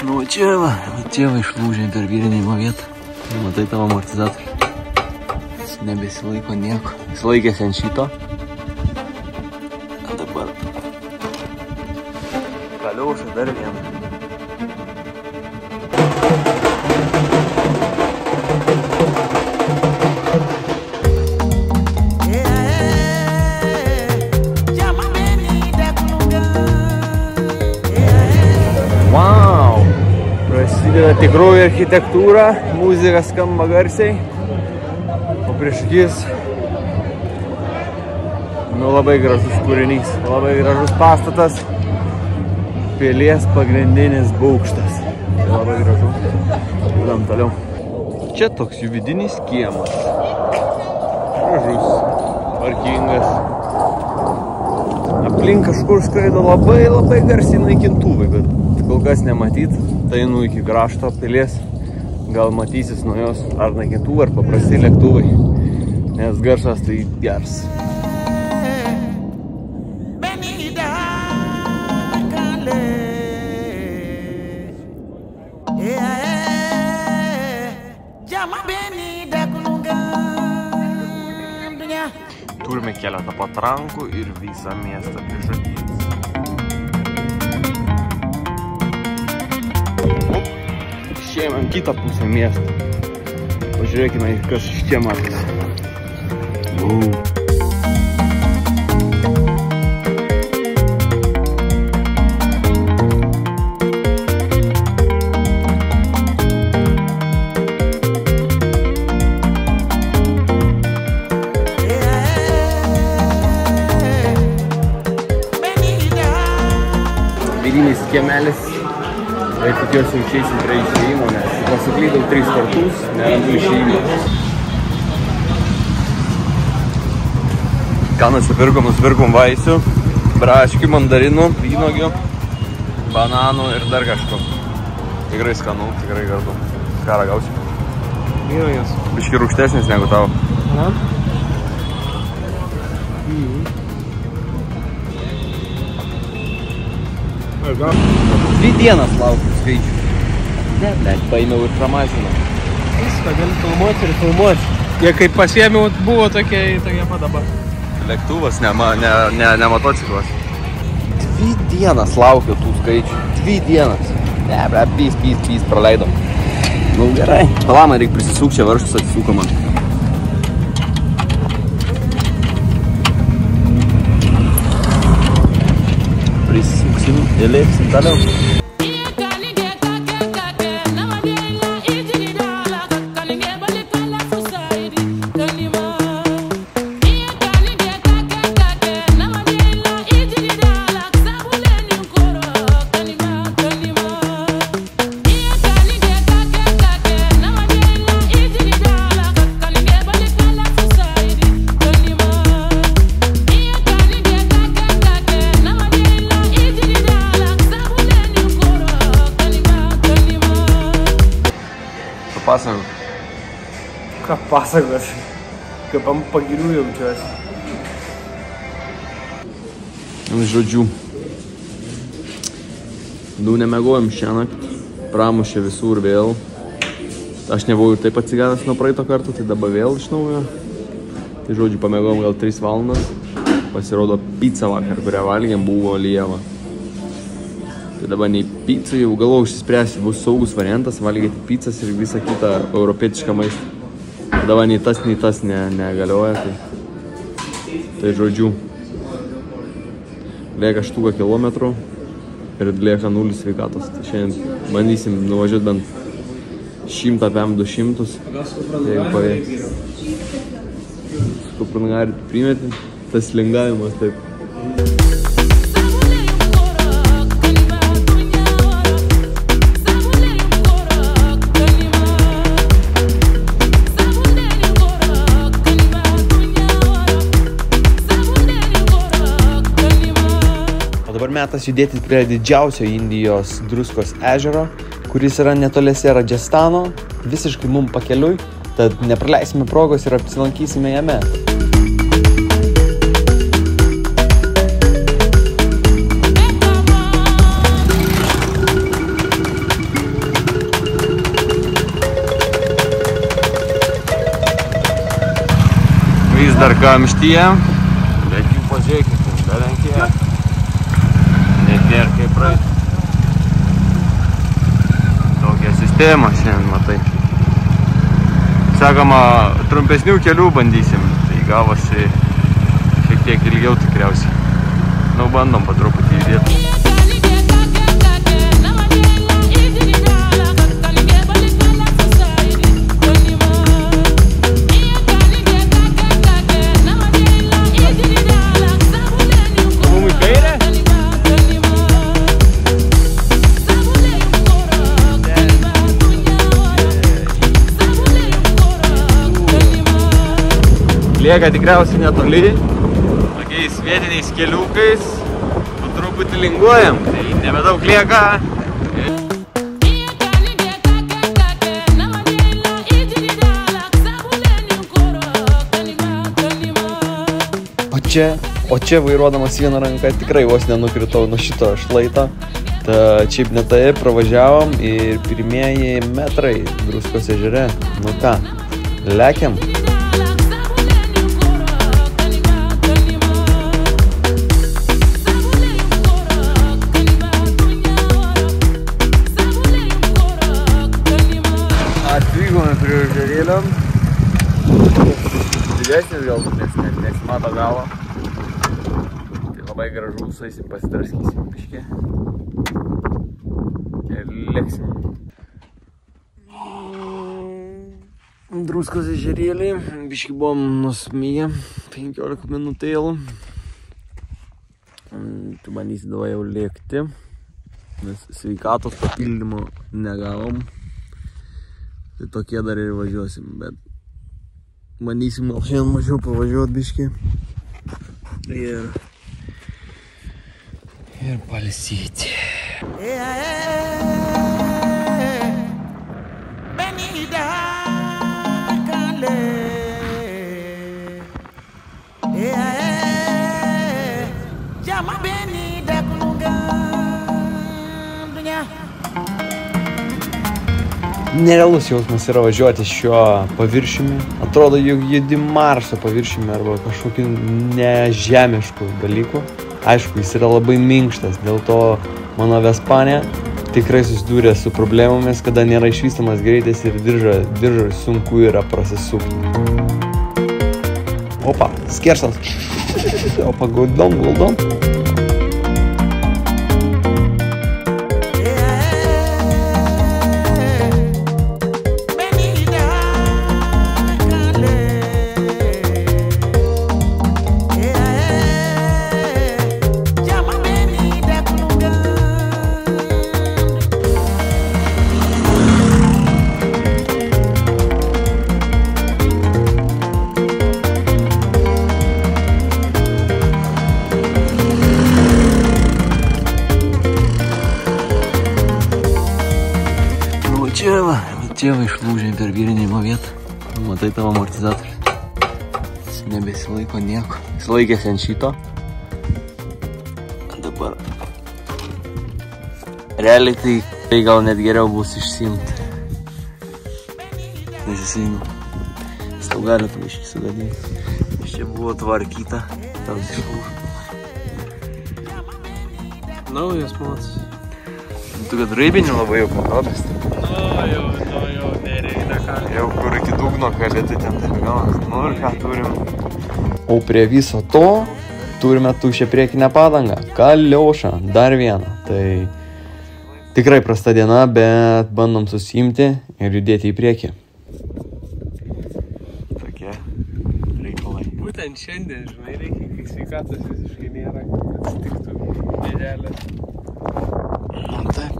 Nu, čia va išlūžė per vyrinimo vietą. Matai tavo amortizatorių. Jis nebesilaiko nieko. Jis laikėsi ant šito. A dabar. Kaliaušai dar vieną. Wow! Prasideda tikroji architektūra, muzika skamba garsiai, o prieš akis labai gražus kūrinys, labai gražus pastatas, pilies pagrindinis bokštas. Labai gražu. Judam toliau. Čia toks jų vidinis kiemas. Gražus, parkingas. Aplink kažkur skraido labai garsiai naikintuvai, bet kol kas nematyt. Tai einu iki krašto pilies. Gal matysis nuo jos ar naikintuvai, ar paprasti lėktuvai. Nes garsas tai geras. Turime keletą patrankų ir visą miestą prieš akis. Išėjame kitą pusę miestą. Pažiūrėkime, kas iš čia matosi. Vidinis kiemelis, tai tikiuosi išeisim prie išėjimo, nes pasiklydau 3 kartus, nerandu išėjimo. Ką nusipirkom vaisių, braškių, mandarinų, vynuogių, bananų ir dar kažko. Tikrai skanu, tikrai gardu. Ką ragausi? Vynuogius. Biški rūgštesnis negu tavo. Na? 2 dienas laukiu skaičių. Ne, blėt, paėmiau ir pramažinau. Viską, gali filmuoti ir filmuoti. Jie kaip pasiėmiau, buvo tokie pat dabar. Lėktuvas, ne motociklas. 2 dienas laukiu tų skaičių. 2 dienas. Ne, blėt, pys, praleidom. Nu, gerai. Palamai reikia prisisūk, čia varštas atsisuko man. Prisisūksim ir lėpsim toliau. Pasakok. Ką pasakos? Kaip ant pagirių jaučiuosi. Žodžiu. Daug nemegojom šiąnakt. Pramušė visur vėl. Aš nebuvau ir taip atsigavęs nuo praeito karto, tai dabar vėl iš naujo. Tai žodžiu, pamegojom gal 3 valandas. Pasirodo pizza vakar, kurią valgėm, buvo lieva. Tai dabar nei pizza, jau galvojau išsispręsti, bus saugus variantas, valgyti pizzas ir visą kitą europietišką maistą. Tai dabar nei tas negalioja. Tai žodžiu, lieka 8 kilometrų ir lieka 0 sveikatos. Tai šiandien bandysim nuvažiuoti bent 100 apie 200, jeigu pavyks. Kuprangarit primeti, tas lingavimas taip. Dabar metas judėti prie didžiausio Indijos druskos ežero, kuris yra netoliese Radžastano, visiškai mum pakeliui, tad nepraleisime progos ir apsilankysime jame. vis dar kamštyje, bet jų pažiūrėkit, berenkėje. Net nėra kaip praeit. Tokia sistema šiandien, matai. Sakoma, trumpesnių kelių bandysim, tai gavosi šiek tiek ilgiau tikriausiai. Nu, bandom po truputį judėti. Lieka tikriausiai netoli, tokiais vietiniais keliukais, po truputį linguojam, tai nebedaug lieka. O čia vairuodamas vieną ranką tikrai vos nenukritau nuo šito šlaito. Šiaip ne taip pravažiavom ir pirmieji metrai Druskos ežere. Nu ką, lekiam. Atvykome prie ežerėlio. Didesnis gal, nes nesimato galo. Tai labai gražu, sueisim, pasidraskysim biškį. Ir lėksim. Druskos ežerėlį. Biškį buvom nusmyję 15 minutėlų. Tu bandysi davai jau lėkti, nes sveikatos papildymo negavom. Tai tokie dar ir važiuosim, bet bandysim gal šiandien mažiau pavažiuoti biškį ir palsėti. Nerealus jausmas yra važiuoti šiuo paviršiumi. Atrodo, jog judi Marso paviršiumi arba kažkokiu nežemišku dalyku. Aišku, jis yra labai minkštas, dėl to mano Vespanė tikrai susidūrė su problemomis, kada nėra išvystamas greitis ir diržą sunku yra prasisukti. Opa, skersas. Opa, guldom. Čia va išlūžė per virinimo vietą. Matai tavo amortizatorius. Jis nebesilaiko nieko. Jis laikėsi ant šito. Dabar. Realiai tai gal net geriau bus išsiimti. Nes jisai tau gali tu biškį sugadinti. Iš čia buvo tvarkyta. Tau išlūžo. Naujas motas. Tu kad raibinį labai jau pakopęs. Jau nereikia ką. Jau kur iki dugno kalėti ten taip galas. Nu ir ką turim. O prie viso to turime tuščią priekinę padangą. Kaliošą. Dar vieną. Tai tikrai prasta diena, bet bandom susiimti ir judėti į priekį. Tokie reikalai. Būtent šiandien, žinai, reikia, kai sveikatos visiškai nėra, kad atsitiktų vėželė. Taip.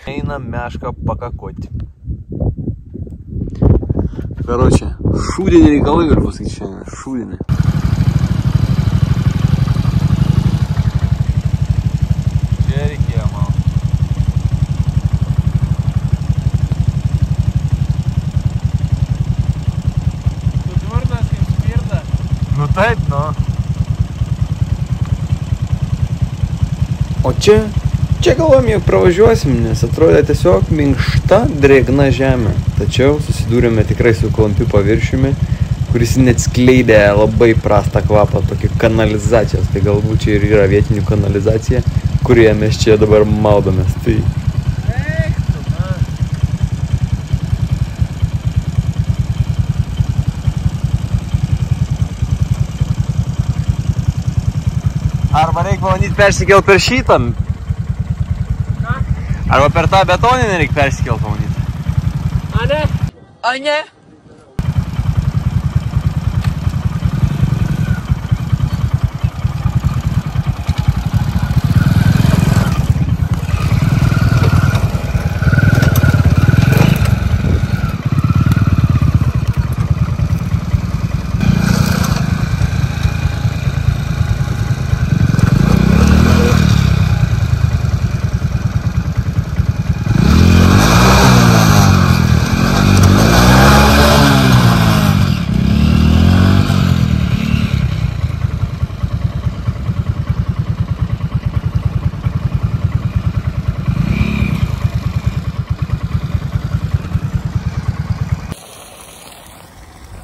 Eina mešką pakakoti. Karočią, šūdinį reikalai galiu pasakyti šiandien. Šūdinį. Čia reikėjo man. Tu tvirtas kaip smirda. Nu taip, nu. O čia Čia galvom jau pravažiuosim, nes atrodė tiesiog minkšta, drėgna žemė. Tačiau susidūrėme tikrai su klampiu paviršiumi, kuris net skleidė labai prastą kvapą, tokį kanalizacijos. Tai galbūt čia ir yra vietinių kanalizacija, kurioje mes čia dabar maudomės. Tai... Arba reikia pabandyti persikelt per šitą. Arba per tą betoninį reikia persikelt pabandyti. A ne? A ne?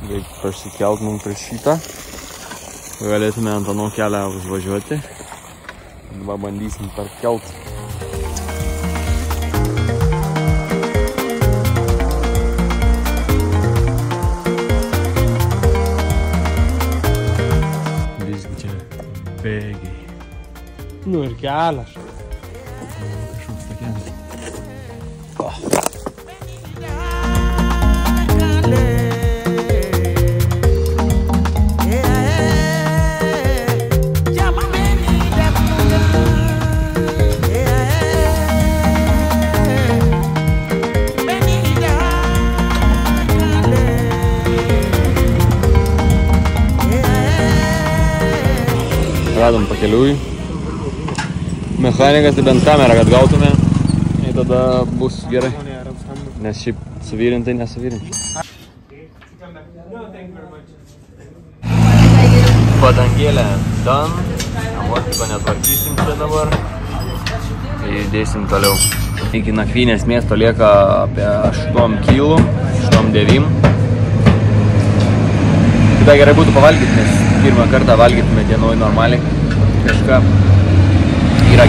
Reikia persikelt mums prie šitą. Galėtume ant ano kelią užvažiuoti. Dabar bandysim perkelt. Visgi čia bėgiai. Nu ir kelias. Kažkoks takelis. Radom pakeliui. Mechanikas tai bent kamerą, kad gautume. Ir tada bus gerai. Nes šiaip suvyrintai nesuvyrinčiau. Padangėlė done. Amortiko netvarkysim čia dabar. Tai dėsim toliau. Iki nakvynės miesto lieka apie 8 kilų, 8-9. Tada gerai būtų pavalgyti, nes pirmą kartą valgytume dienoj normaliai kažką. Yra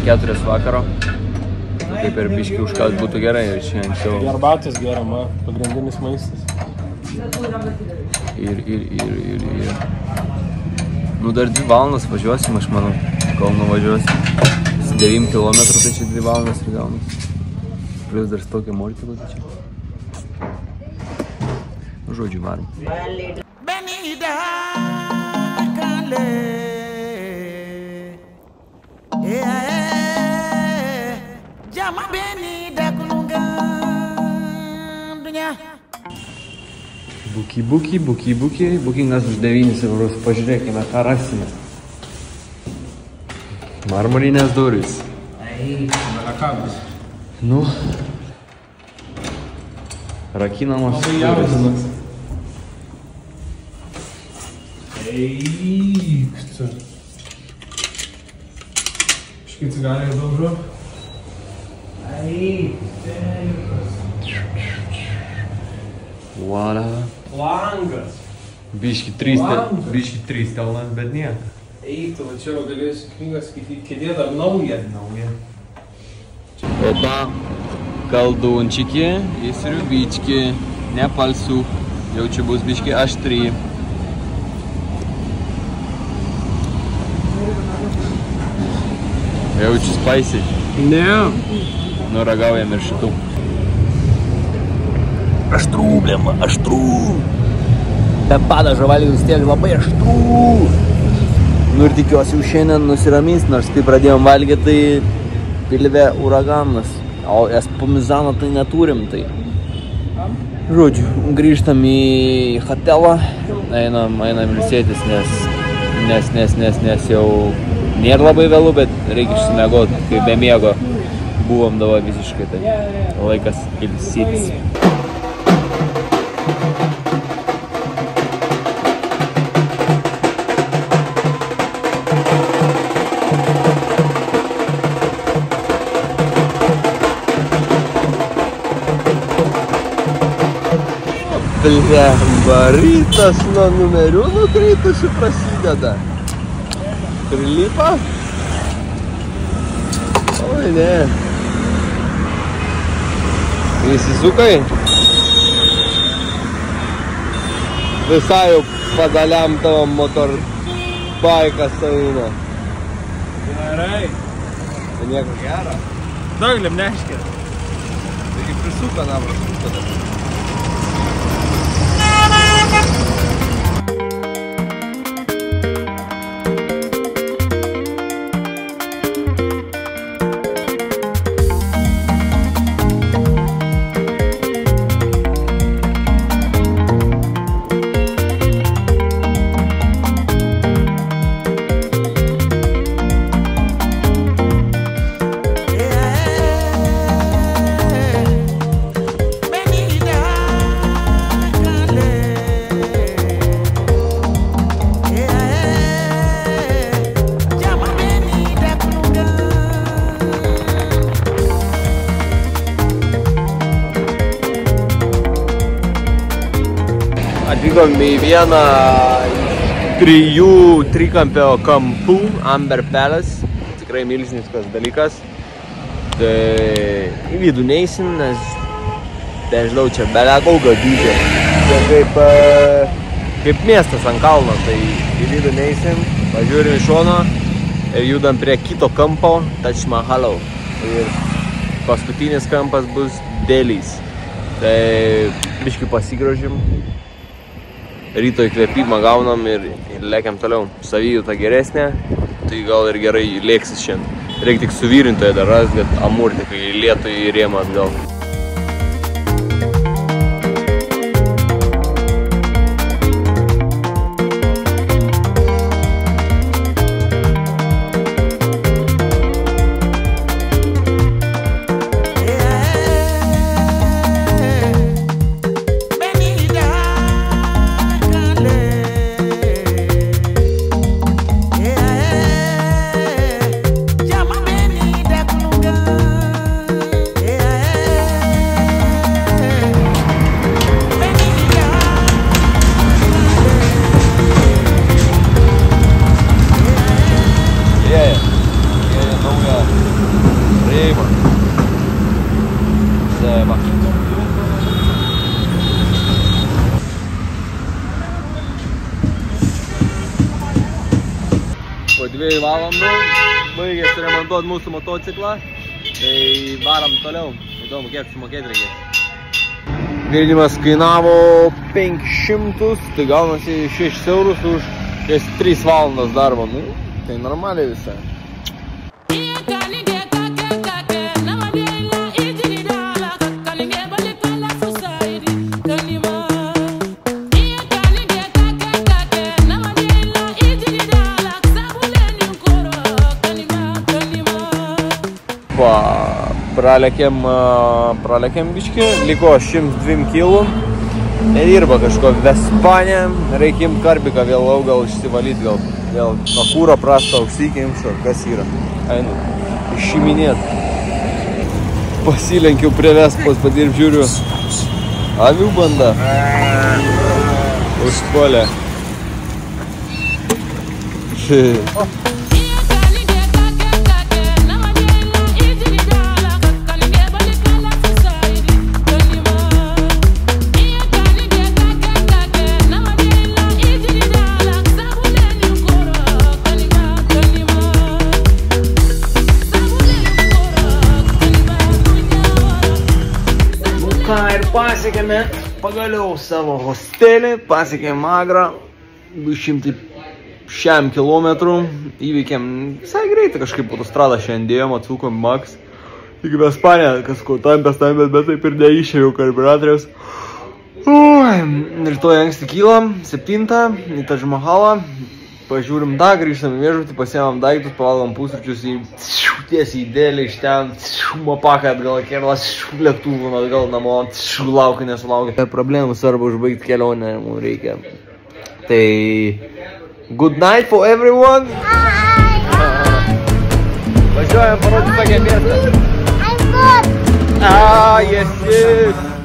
4 vakaro. Taip ir biškį užkalt būtų gerai ir šiandien anksčiau. Arbatos gerama, pagrindinis maistas. Ir. Nu dar 2 valandas važiuosim, aš manau, kol nuvažiuosim. 9 km, tai čia 2 valandas ir gaunas. Plius dar stokia mortį būtų čia. Žodžiu, varom. Buki. Bukingas už 9 eurus. Pažiūrėkime, ką rasime. Marmurinės durys. Nu. Rakinamos durys. Eikstu. Škai cigarai daužu. Voila. Langas. Biški 3 telnas, bet nieko. Eiktų, va čia galėsiu knygą skaityti. Kėdė dar nauja. Opa, kaldunčiki į sriubički, nepalsų. Jau čia bus biški aštri. Jaučiu spicy. Ne. Nu, ragaujam ir šitų. Aštrų, blema, aštrų. Be padažo valgys tiek labai aštrų. Nu ir tikiuosi jau šiandien nusiramins, nors kai pradėjom valgyti, tai pilve uraganas. O espumizano tai neturim, tai. Žodžiu, grįžtam į hotelą. Einam ilsėtis, nes jau nėra labai vėlų, bet reikia išsimiegot, kai be miego buvom dabar visiškai, tai laikas ilsėtis. Blemba, rytas nuo numerių nukritusių prasideda. Prilipa? Oi, ne. Įsisukai? Visai jau padaliam tavo motorbaikas eina. Gerai. Tai nieko gero. Daglėm neškė. Taigi prisuka navras. Atvykom į vieną trijų trikampio kampų Amber Palace. Tikrai milžiniškas dalykas. Tai į vidų neisim, nes nežinau, čia belekauga dydžio. Čia kaip miestas ant kalno, tai į vidų neisim. Važiuorim iš šono ir judam prie kito kampo, Taj Mahalo. Ir paskutinis kampas bus Delhis. Tai biškį pasigrožim. Ryto įkvėpimą gaunam ir lekiam toliau. Savijauta geresnė, tai gal ir gerai lėksis šiandien. Reikia tik suvyrintoje dar ras, bet amurti, kai lietų į rėmą atgal. Po 2 valandų baigėsi remontuoti mūsų motociklą, tai varam toliau. Įdomu, kiek sumokėti reikės. Virinimas kainavo 500, tai gaunasi 6 eurus už 3 valandas darbo. Nu, tai normaliai visai. Pralekėm biškį, liko 102 kilų, nedirba kažko Vespanė, reikia imt karbiką vėlau, gal išsivalyti, gal nuo kūro prasto užsikim, kas yra. Einu, išiminėt. Pasilenkiau prie Vespos, padirb žiūriu, avių banda. Užpuolė. Ir pasiekėme pagaliau savo hostelį, pasiekėm Agrą, 200 kilometrų, įveikėm visai greitai kažkaip autostradą šiandien dėjom, atsukom Max. Tik Vespanė, kas ko tampės, bet taip ir neišėjau karbiuratoriaus. Rytoj anksti kylam, 7 į Taj Mahalą, pažiūrim tą, grįžtam į viešbutį, pasiemam daiktus, pavalgom pusryčius tiesiai į Delį, iš ten, mopaką atgal kėlas, lėktuvų atgal namo, laukia, nesulaukia. Problemų svarbu užbaigti kelionę, mums reikia. Tai, good night for everyone! Važiuojam parodyti tokią miestą. I'm good! Yes.